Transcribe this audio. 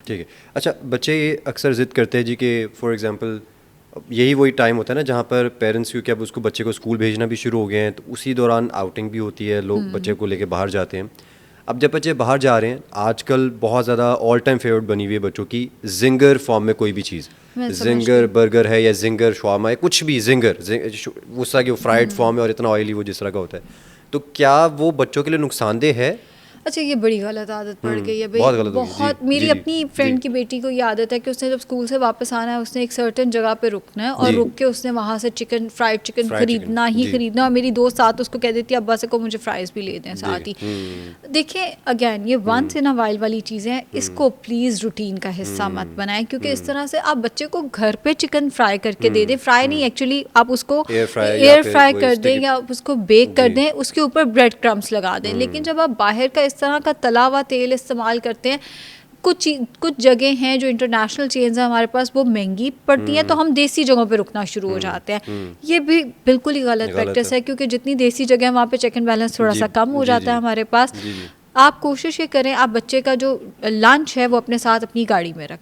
ठीक है। अच्छा, बच्चे अक्सर ज़िद करते हैं जी कि फॉर एग्जांपल यही वही टाइम होता है ना जहाँ पर पेरेंट्स, क्योंकि अब उसको बच्चे को स्कूल भेजना भी शुरू हो गए हैं, तो उसी दौरान आउटिंग भी होती है, लोग बच्चे को लेके बाहर जाते हैं। अब जब बच्चे बाहर जा रहे हैं, आजकल बहुत ज़्यादा ऑल टाइम फेवरेट बनी हुई है बच्चों की जिंगर फॉर्म में कोई भी चीज़। मैं समझती जिंगर हूँ। बर्गर है या जिंगर शवारमा है, कुछ भी जिंगर उस तरह की फ्राइड फॉर्म है और इतना ऑयली वो जिस तरह का होता है। तो क्या वो बच्चों के लिए नुकसानदेह है? अच्छा, ये बड़ी गलत आदत पड़ गई है भाई। बहुत गलत होगी जी। बहुत, मेरी जी जी अपनी जी फ्रेंड की बेटी को ये आदत है कि उसने जब स्कूल से वापस आना है, उसने एक सर्टेन जगह पे रुकना है और जी। रुक के उसने वहाँ से फ्राइड चिकन फ्राइड चिकन खरीदना ही जी खरीदना। और मेरी दोस्त साथ उसको कह देती है अब्बा से को मुझे फ्राइज़ भी ले दें जी। साथ ही। देखिए अगेन, ये वंस इन अ वाइल वाली चीज़ें हैं, इसको प्लीज़ रूटीन का हिस्सा मत बनाएं, क्योंकि इस तरह से आप बच्चे को घर पे चिकन फ्राई करके दे दें। फ्राई नहीं, एक्चुअली आप उसको एयर फ्राई या एयर फिर फ्राई वही कर स्टिक दें या आप उसको बेक कर जी। दें, उसके ऊपर ब्रेड क्रम्स लगा दें। लेकिन जब आप बाहर का इस तरह का तला हुआ तेल इस्तेमाल करते हैं, कुछ जगह हैं जो इंटरनेशनल चेन्स हैं हमारे पास, वो महंगी पड़ती हैं, तो हम देसी जगहों पे रुकना शुरू हो जाते हैं। ये भी बिल्कुल ही गलत प्रैक्टिस है, क्योंकि जितनी देसी जगह है वहाँ पे चेक एंड बैलेंस थोड़ा जी सा कम हो जी जाता जी है हमारे पास। जी जी। आप कोशिश ये करें, आप बच्चे का जो लंच है वो अपने साथ अपनी गाड़ी में रखें।